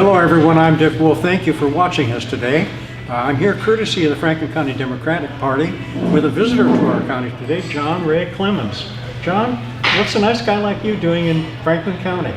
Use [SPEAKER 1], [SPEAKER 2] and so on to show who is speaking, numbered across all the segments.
[SPEAKER 1] Hello everyone, I'm Dick Wolf. Thank you for watching us today. I'm here courtesy of the Franklin County Democratic Party with a visitor to our county today, John Ray Clemmons. John, what's a nice guy like you doing in Franklin County?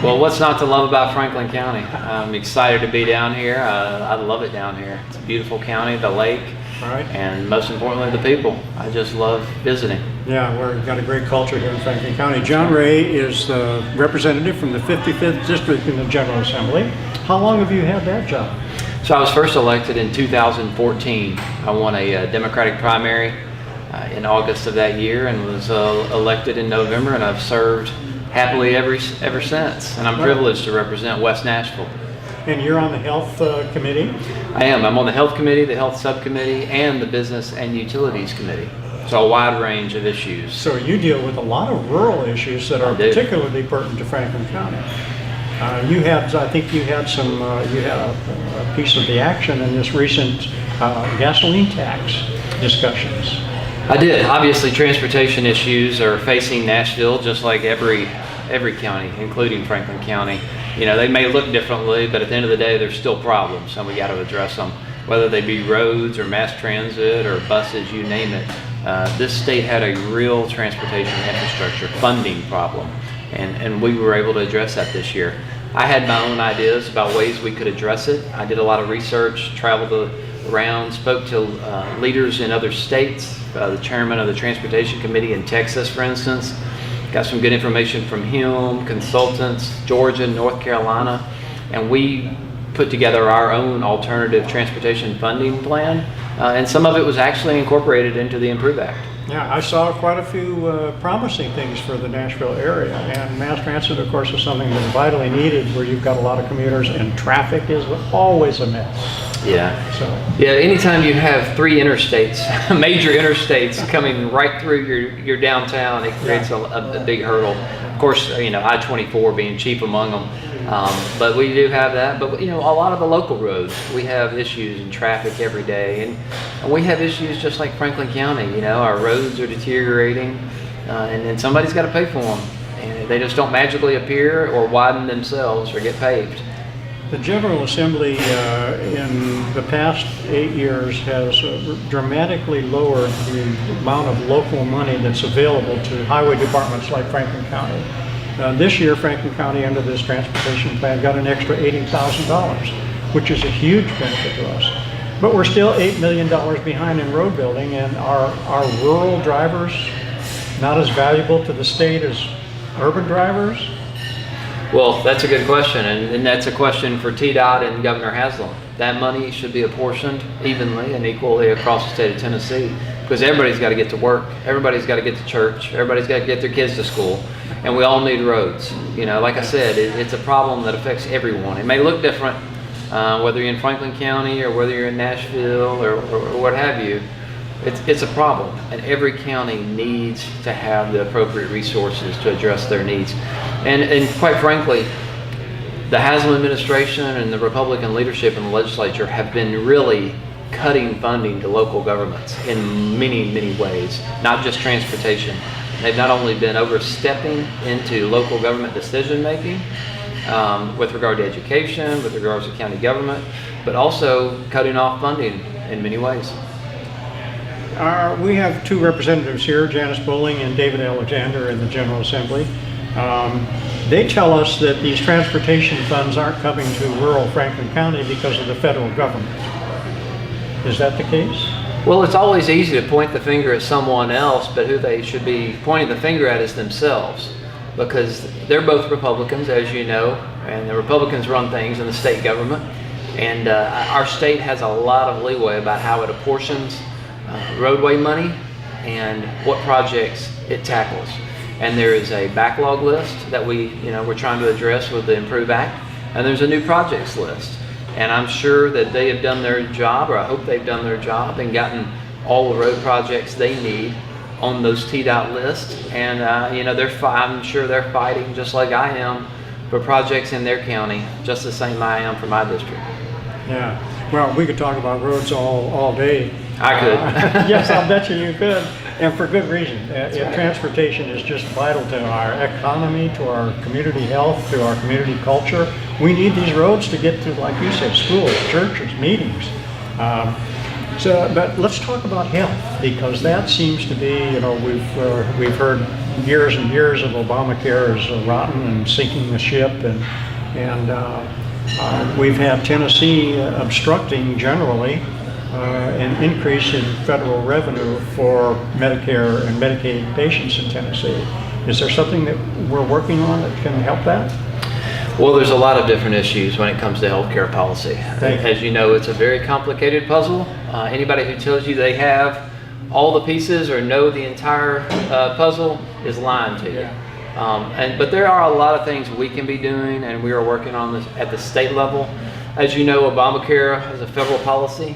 [SPEAKER 2] Well, what's not to love about Franklin County? I'm excited to be down here. I love it down here. It's a beautiful county, the lake, and most importantly, the people. I just love visiting.
[SPEAKER 1] Yeah, we've got a great culture here in Franklin County. John Ray is the representative from the 55th District in the General Assembly. How long have you had that job?
[SPEAKER 2] So I was first elected in 2014. I won a Democratic primary in August of that year and was elected in November, and I've served happily ever since. And I'm privileged to represent West Nashville.
[SPEAKER 1] And you're on the Health Committee?
[SPEAKER 2] I am. I'm on the Health Committee, the Health Subcommittee, and the Business and Utilities Committee. So a wide range of issues.
[SPEAKER 1] So you deal with a lot of rural issues that are particularly pertinent to Franklin County. I think you had a piece of the action in this recent gasoline tax discussions.
[SPEAKER 2] I did. Obviously, transportation issues are facing Nashville just like every county, including Franklin County. You know, they may look differently, but at the end of the day, there's still problems, and we got to address them. Whether they be roads or mass transit or buses, you name it. This state had a real transportation infrastructure funding problem, and we were able to address that this year. I had my own ideas about ways we could address it. I did a lot of research, traveled around, spoke to leaders in other states, the chairman of the Transportation Committee in Texas, for instance. Got some good information from him, consultants, Georgia, North Carolina, and we put together our own alternative transportation funding plan, and some of it was actually incorporated into the Improve Act.
[SPEAKER 1] Yeah, I saw quite a few promising things for the Nashville area, and mass transit, of course, is something that's vitally needed where you've got a lot of commuters, and traffic is always a mess.
[SPEAKER 2] Yeah. Yeah. Anytime you have three interstates, major interstates coming right through your downtown, it creates a big hurdle. Of course, you know, I-24 being chief among them. But we do have that. But you know, a lot of the local roads, we have issues in traffic every day, and we have issues just like Franklin County. You know, our roads are deteriorating, and somebody's got to pay for them, and they just don't magically appear or widen themselves or get paved.
[SPEAKER 1] The General Assembly in the past 8 years has dramatically lowered the amount of local money that's available to highway departments like Franklin County. This year, Franklin County, under this transportation plan, got an extra $80,000, which is a huge benefit to us. But we're still $8 million behind in road building, and are rural drivers not as valuable to the state as urban drivers?
[SPEAKER 2] Well, that's a good question, and that's a question for TDOT and Governor Haslam. That money should be apportioned evenly and equally across the state of Tennessee, because everybody's got to get to work, everybody's got to get to church, everybody's got to get their kids to school, and we all need roads. You know, like I said, it's a problem that affects everyone. It may look different, whether you're in Franklin County or whether you're in Nashville or what have you. It's a problem, and every county needs to have the appropriate resources to address their needs. And quite frankly, the Haslam administration and the Republican leadership in the legislature have been really cutting funding to local governments in many, many ways, not just transportation. They've not only been overstepping into local government decision making with regard to education, with regards to county government, but also cutting off funding in many ways.
[SPEAKER 1] We have two representatives here, Janice Bowling and David Alexander, in the General Assembly. They tell us that these transportation funds aren't coming to rural Franklin County because of the federal government. Is that the case?
[SPEAKER 2] Well, it's always easy to point the finger at someone else, but who they should be pointing the finger at is themselves, because they're both Republicans, as you know, and the Republicans run things in the state government, and our state has a lot of leeway about how it apportions roadway money and what projects it tackles. And there is a backlog list that we're trying to address with the Improve Act, and there's a new projects list. And I'm sure that they have done their job, or I hope they've done their job and gotten all the road projects they need on those TDOT lists. And I'm sure they're fighting just like I am for projects in their county, just the same I am for my district.
[SPEAKER 1] Yeah. Well, we could talk about roads all day.
[SPEAKER 2] I could.
[SPEAKER 1] Yes, I'll bet you could. And for good reason. Transportation is just vital to our economy, to our community health, to our community culture. We need these roads to get to, like you said, schools, churches, meetings. But let's talk about health, because that seems to be, we've heard years and years of Obamacare is rotten and sinking the ship, and we've had Tennessee obstructing generally an increase in federal revenue for Medicare and Medicaid patients in Tennessee. Is there something that we're working on that can help that?
[SPEAKER 2] Well, there's a lot of different issues when it comes to healthcare policy. As you know, it's a very complicated puzzle. Anybody who tells you they have all the pieces or know the entire puzzle is lying to you. But there are a lot of things we can be doing, and we are working on this at the state level. As you know, Obamacare is a federal policy.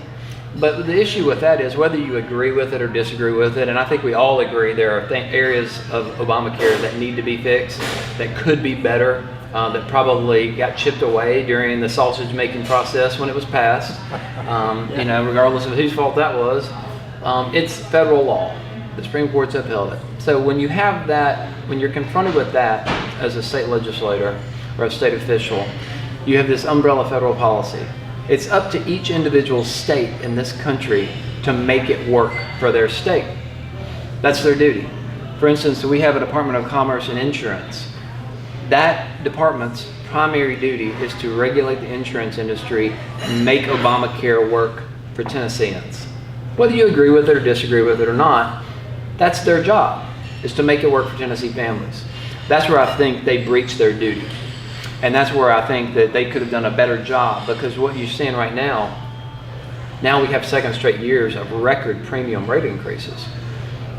[SPEAKER 2] But the issue with that is whether you agree with it or disagree with it, and I think we all agree there are areas of Obamacare that need to be fixed, that could be better, that probably got chipped away during the sausage making process when it was passed. Regardless of whose fault that was, it's federal law. The Supreme Court's upheld it. So when you have that, when you're confronted with that as a state legislator or a state official, you have this umbrella federal policy. It's up to each individual state in this country to make it work for their state. That's their duty. For instance, we have a Department of Commerce and Insurance. That department's primary duty is to regulate the insurance industry and make Obamacare work for Tennesseans. Whether you agree with it or disagree with it or not, that's their job, is to make it work for Tennessee families. That's where I think they breached their duty. And that's where I think that they could have done a better job, because what you're seeing right now we have second straight years of record premium rate increases.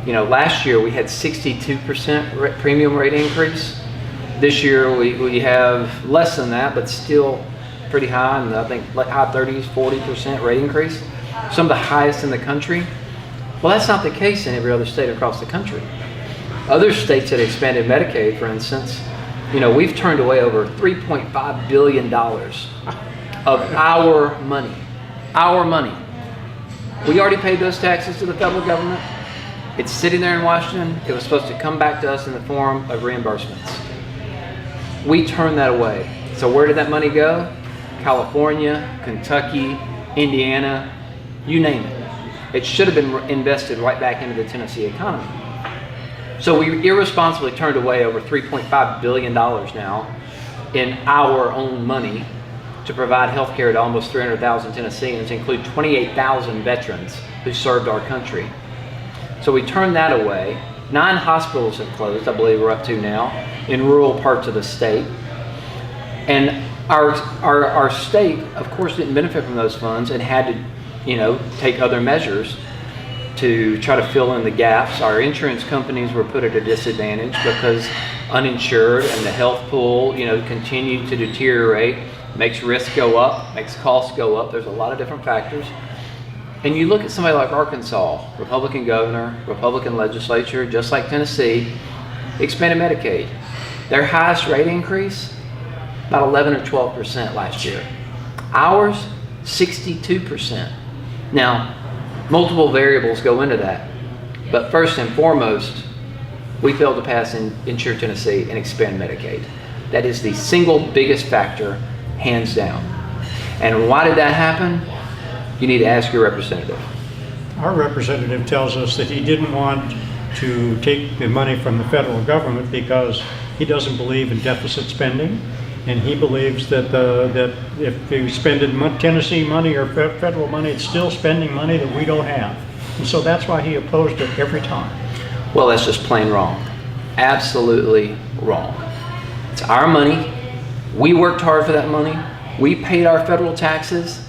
[SPEAKER 2] Last year we had 62% premium rate increase. This year we have less than that, but still pretty high, and I think high 30s, 40% rate increase. Some of the highest in the country. Well, that's not the case in every other state across the country. Other states that expanded Medicaid, for instance, we've turned away over $3.5 billion of our money. Our money. We already paid those taxes to the federal government. It's sitting there in Washington. It was supposed to come back to us in the form of reimbursements. We turned that away. So where did that money go? California, Kentucky, Indiana, you name it. It should have been invested right back into the Tennessee economy. So we irresponsibly turned away over $3.5 billion now in our own money to provide health care to almost 300,000 Tennesseans, include 28,000 veterans who served our country. So we turned that away. 9 hospitals have closed, I believe we're up to now, in rural parts of the state. And our state, of course, didn't benefit from those funds and had to, take other measures to try to fill in the gaps. Our insurance companies were put at a disadvantage because uninsured and the health pool, continued to deteriorate, makes risk go up, makes costs go up. There's a lot of different factors. And you look at somebody like Arkansas, Republican governor, Republican legislature, just like Tennessee, expanded Medicaid. Their highest rate increase, about 11 or 12% last year. Ours, 62%. Now, multiple variables go into that. But first and foremost, we failed to pass Insure Tennessee and expand Medicaid. That is the single biggest factor, hands down. And why did that happen? You need to ask your representative.
[SPEAKER 1] Our representative tells us that he didn't want to take the money from the federal government because he doesn't believe in deficit spending, and he believes that that if you spend Tennessee money or federal money, it's still spending money that we don't have. And so that's why he opposed it every time.
[SPEAKER 2] Well, that's just plain wrong. Absolutely wrong. It's our money. We worked hard for that money. We paid our federal taxes.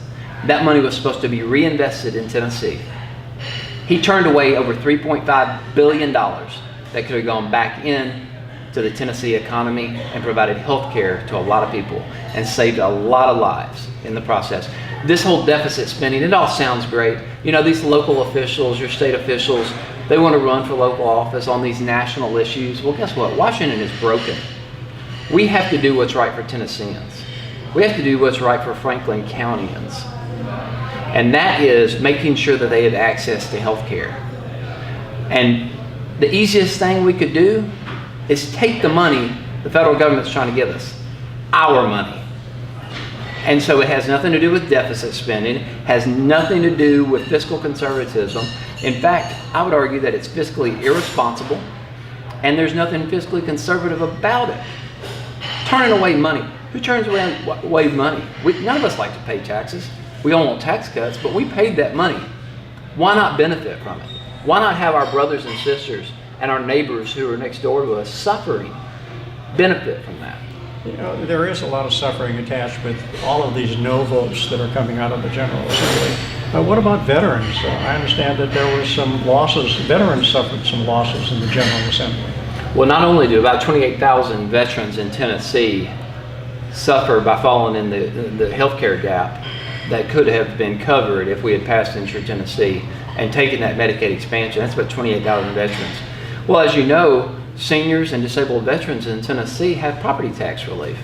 [SPEAKER 2] That money was supposed to be reinvested in Tennessee. He turned away over $3.5 billion that could have gone back in to the Tennessee economy and provided health care to a lot of people and saved a lot of lives in the process. This whole deficit spending, it all sounds great. These local officials, your state officials, they want to run for local office on these national issues. Well, guess what? Washington is broken. We have to do what's right for Tennesseans. We have to do what's right for Franklin Countyans. And that is making sure that they have access to health care. And the easiest thing we could do is take the money the federal government's trying to give us, our money. And so it has nothing to do with deficit spending, has nothing to do with fiscal conservatism. In fact, I would argue that it's fiscally irresponsible, and there's nothing fiscally conservative about it. Turning away money. Who turns away money? None of us like to pay taxes. We all want tax cuts, but we paid that money. Why not benefit from it? Why not have our brothers and sisters and our neighbors who are next door to us suffering benefit from that?
[SPEAKER 1] You know, there is a lot of suffering attached with all of these no votes that are coming out of the General Assembly. What about veterans? I understand that there were some losses. Veterans suffered some losses in the General Assembly.
[SPEAKER 2] Well, not only do about 28,000 veterans in Tennessee suffer by falling in the healthcare gap that could have been covered if we had passed Insure Tennessee and taken that Medicaid expansion. That's about 28,000 veterans. Well, as you know, seniors and disabled veterans in Tennessee have property tax relief.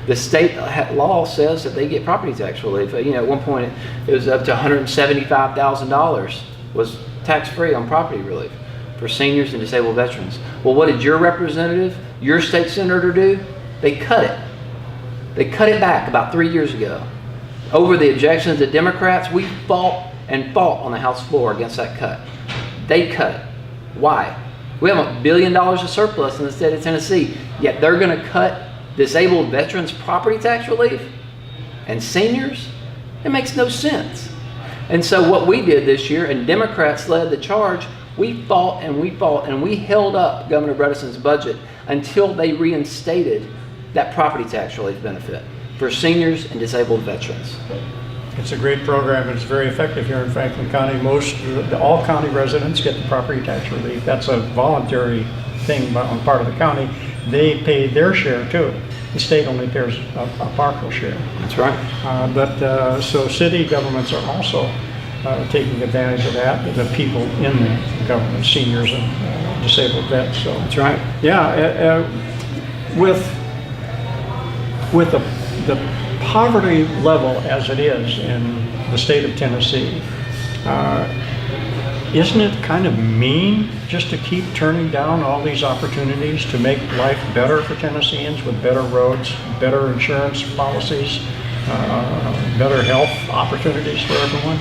[SPEAKER 2] The state law says that they get property tax relief. You know, at one point it was up to $175,000 was tax-free on property relief for seniors and disabled veterans. Well, what did your representative, your state senator do? They cut it. They cut it back about 3 years ago. Over the objections of Democrats, we fought on the House floor against that cut. They cut it. Why? We have $1 billion of surplus in the state of Tennessee, yet they're going to cut disabled veterans' property tax relief and seniors? It makes no sense. And so what we did this year, and Democrats led the charge, we fought and we held up Governor Bredesen's budget until they reinstated that property tax relief benefit for seniors and disabled veterans.
[SPEAKER 1] It's a great program. It's very effective here in Franklin County. All county residents get the property tax relief. That's a voluntary thing on part of the county. They pay their share too. The state only pays a partial share.
[SPEAKER 2] That's right.
[SPEAKER 1] So city governments are also taking advantage of that. The people in the government, seniors and disabled vets. So
[SPEAKER 2] that's right.
[SPEAKER 1] Yeah, with the poverty level as it is in the state of Tennessee, isn't it kind of mean just to keep turning down all these opportunities to make life better for Tennesseans with better roads, better insurance policies, better health opportunities for everyone?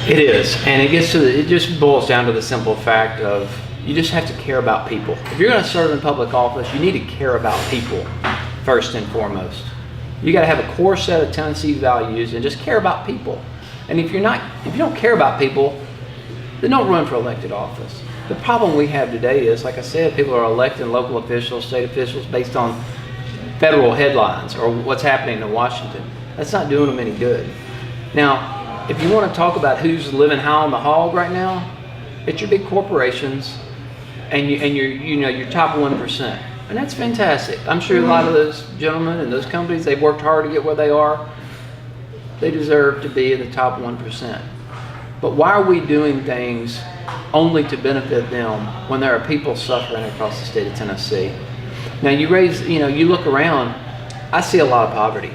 [SPEAKER 2] It is, and it just boils down to the simple fact of you just have to care about people. If you're going to serve in public office, you need to care about people first and foremost. You got to have a core set of Tennessee values and just care about people. And if you don't care about people, then don't run for elected office. The problem we have today is, like I said, people are electing local officials, state officials based on federal headlines or what's happening in Washington. That's not doing them any good. Now, if you want to talk about who's living high on the hog right now, it's your big corporations and your top 1%. And that's fantastic. I'm sure a lot of those gentlemen and those companies, they've worked hard to get where they are. They deserve to be in the top 1%. But why are we doing things only to benefit them when there are people suffering across the state of Tennessee? Now you look around, I see a lot of poverty.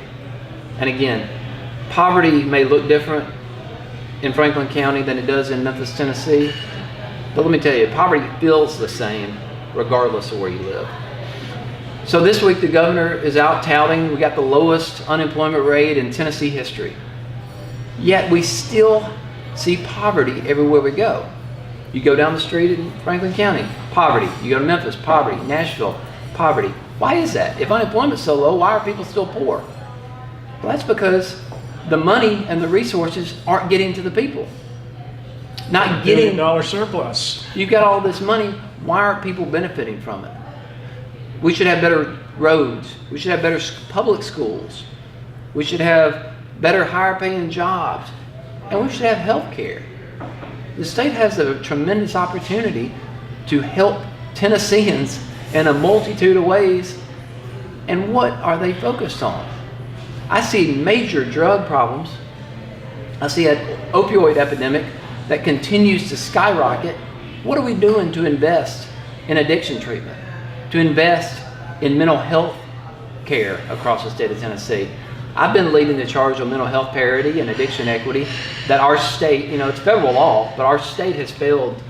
[SPEAKER 2] And again, poverty may look different in Franklin County than it does in Memphis, Tennessee. But let me tell you, poverty feels the same regardless of where you live. So this week the governor is out touting we got the lowest unemployment rate in Tennessee history. Yet we still see poverty everywhere we go. You go down the street in Franklin County, poverty. You go to Memphis, poverty. Nashville, poverty. Why is that? If unemployment's so low, why are people still poor? Well, that's because the money and the resources aren't getting to the people. Not getting
[SPEAKER 1] $1 billion surplus.
[SPEAKER 2] You've got all this money. Why aren't people benefiting from it? We should have better roads. We should have better public schools. We should have better higher paying jobs. And we should have health care. The state has a tremendous opportunity to help Tennesseans in a multitude of ways. And what are they focused on? I see major drug problems. I see an opioid epidemic that continues to skyrocket. What are we doing to invest in addiction treatment? To invest in mental health care across the state of Tennessee? I've been leading the charge on mental health parity and addiction equity that our state, it's federal law, but our state has failed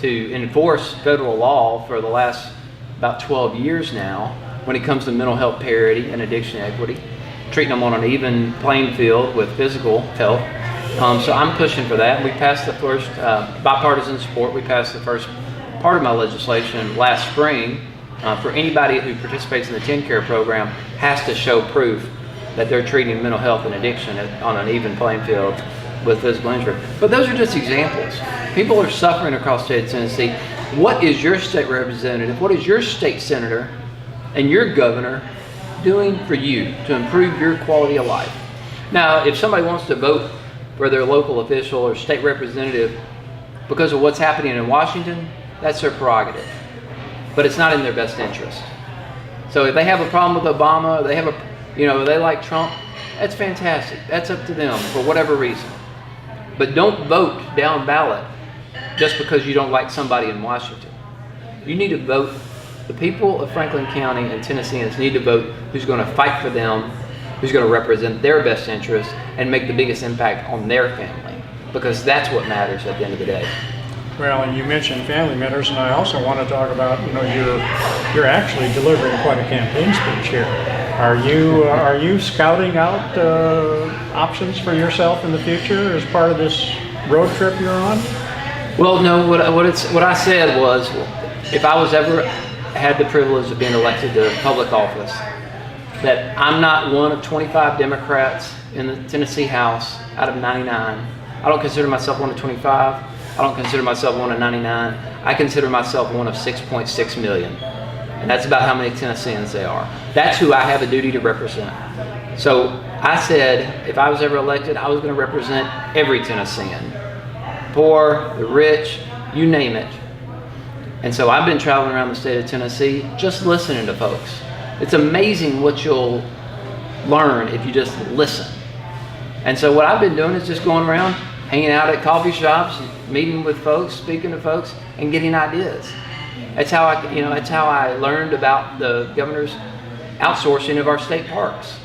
[SPEAKER 2] to enforce federal law for the last about 12 years now when it comes to mental health parity and addiction equity, treating them on an even playing field with physical health. So I'm pushing for that. We passed the first bipartisan support. We passed the first part of my legislation last spring. For anybody who participates in the TennCare program has to show proof that they're treating mental health and addiction on an even playing field with physical injury. But those are just examples. People are suffering across the state of Tennessee. What is your state representative, what is your state senator and your governor doing for you to improve your quality of life? Now, if somebody wants to vote for their local official or state representative because of what's happening in Washington, that's their prerogative. But it's not in their best interest. So if they have a problem with Obama, they like Trump, that's fantastic. That's up to them for whatever reason. But don't vote down ballot just because you don't like somebody in Washington. You need to vote. The people of Franklin County and Tennesseans need to vote who's going to fight for them, who's going to represent their best interests and make the biggest impact on their family, because that's what matters at the end of the day.
[SPEAKER 1] Well, and you mentioned family matters, and I also want to talk about, you're actually delivering quite a campaign speech here. Are you scouting out options for yourself in the future as part of this road trip you're on?
[SPEAKER 2] Well, no. What I said was, if I was ever had the privilege of being elected to public office, that I'm not one of 25 Democrats in the Tennessee House out of 99. I don't consider myself one of 25. I don't consider myself one of 99. I consider myself one of 6.6 million. And that's about how many Tennesseans they are. That's who I have a duty to represent. So I said, if I was ever elected, I was going to represent every Tennessean. Poor, the rich, you name it. And so I've been traveling around the state of Tennessee just listening to folks. It's amazing what you'll learn if you just listen. And so what I've been doing is just going around, hanging out at coffee shops, meeting with folks, speaking to folks, and getting ideas. That's how I learned about the governor's outsourcing of our state parks.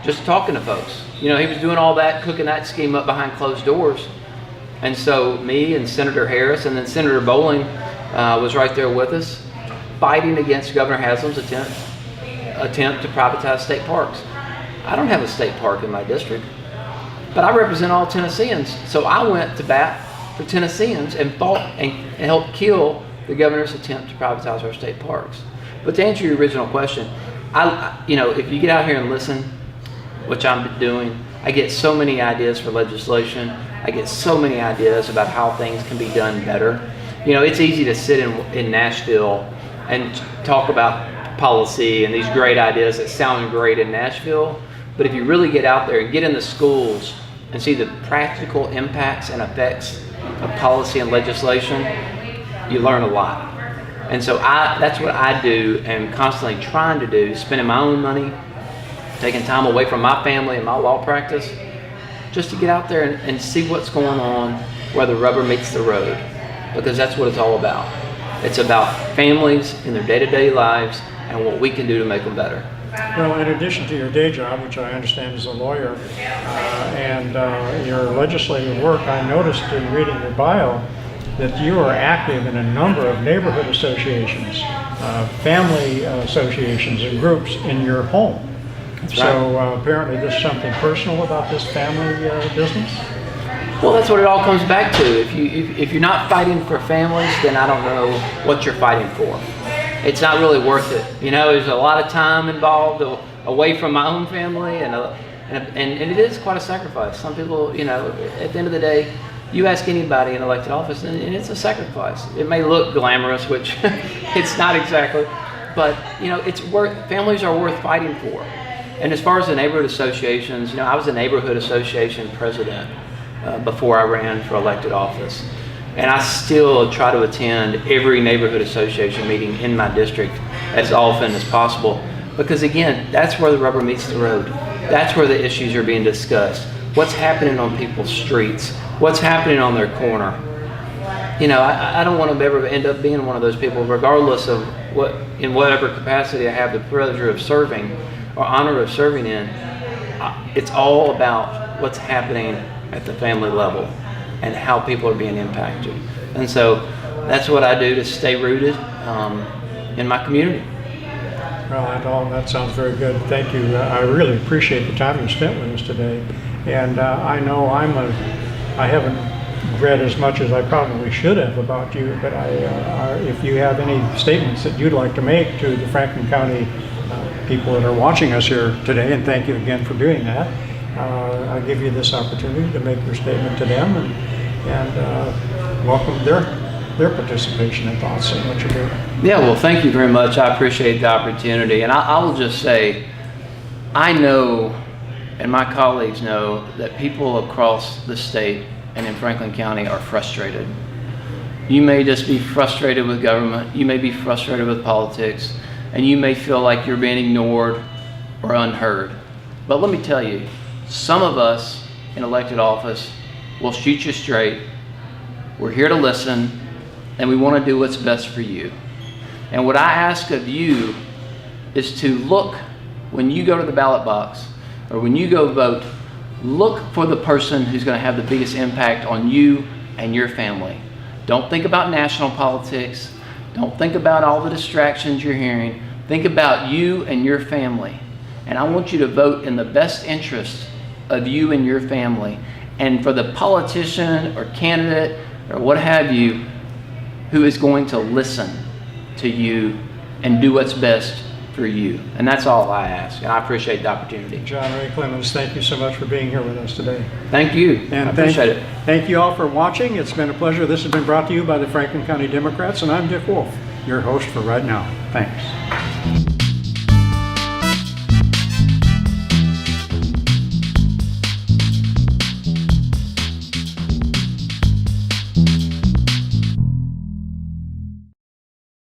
[SPEAKER 2] Just talking to folks. He was doing all that, cooking that scheme up behind closed doors. And so me and Senator Harris and then Senator Bowling was right there with us, fighting against Governor Haslam's attempt to privatize state parks. I don't have a state park in my district, but I represent all Tennesseans. So I went to bat for Tennesseans and fought and helped kill the governor's attempt to privatize our state parks. But to answer your original question, if you get out here and listen, which I'm doing, I get so many ideas for legislation. I get so many ideas about how things can be done better. It's easy to sit in Nashville and talk about policy and these great ideas that sound great in Nashville. But if you really get out there and get in the schools and see the practical impacts and effects of policy and legislation, you learn a lot. And so that's what I do and constantly trying to do, spending my own money, taking time away from my family and my law practice, just to get out there and see what's going on where the rubber meets the road, because that's what it's all about. It's about families in their day-to-day lives and what we can do to make them better.
[SPEAKER 1] Well, in addition to your day job, which I understand is a lawyer, and your legislative work, I noticed in reading your bio that you are active in a number of neighborhood associations, family associations and groups in your home.
[SPEAKER 2] That's
[SPEAKER 1] so
[SPEAKER 2] right.
[SPEAKER 1] Apparently there's something personal about this family business?
[SPEAKER 2] Well, that's what it all comes back to. If you're not fighting for families, then I don't know what you're fighting for. It's not really worth it. There's a lot of time involved away from my own family, and it is quite a sacrifice. Some people, at the end of the day, you ask anybody in elected office, and it's a sacrifice. It may look glamorous, which it's not exactly, but families are worth fighting for. And as far as the neighborhood associations, I was a neighborhood association president before I ran for elected office. And I still try to attend every neighborhood association meeting in my district as often as possible, because again, that's where the rubber meets the road. That's where the issues are being discussed. What's happening on people's streets? What's happening on their corner? I don't want to ever end up being one of those people, regardless of in whatever capacity I have the pleasure of serving or honor of serving in. It's all about what's happening at the family level and how people are being impacted. And so that's what I do to stay rooted in my community.
[SPEAKER 1] Well, that sounds very good. Thank you. I really appreciate the time you spent with us today. And I know I haven't read as much as I probably should have about you, but if you have any statements that you'd like to make to the Franklin County people that are watching us here today, and thank you again for doing that, I give you this opportunity to make your statement to them and welcome their participation and thoughts on what you're doing.
[SPEAKER 2] Yeah, well, thank you very much. I appreciate the opportunity. And I will just say, I know, and my colleagues know, that people across the state and in Franklin County are frustrated. You may just be frustrated with government, you may be frustrated with politics, and you may feel like you're being ignored or unheard. But let me tell you, some of us in elected office will shoot you straight. We're here to listen, and we want to do what's best for you. And what I ask of you is to look, when you go to the ballot box or when you go vote, look for the person who's going to have the biggest impact on you and your family. Don't think about national politics. Don't think about all the distractions you're hearing. Think about you and your family. And I want you to vote in the best interest of you and your family. And for the politician or candidate or what have you, who is going to listen to you and do what's best for you. And that's all I ask. And I appreciate the opportunity.
[SPEAKER 1] John Ray Clemmons, thank you so much for being here with us today.
[SPEAKER 2] Thank you.
[SPEAKER 1] And
[SPEAKER 2] I appreciate it.
[SPEAKER 1] Thank you all for watching. It's been a pleasure. This has been brought to you by the Franklin County Democrats, and I'm Dick Wolf, your host for right now. Thanks.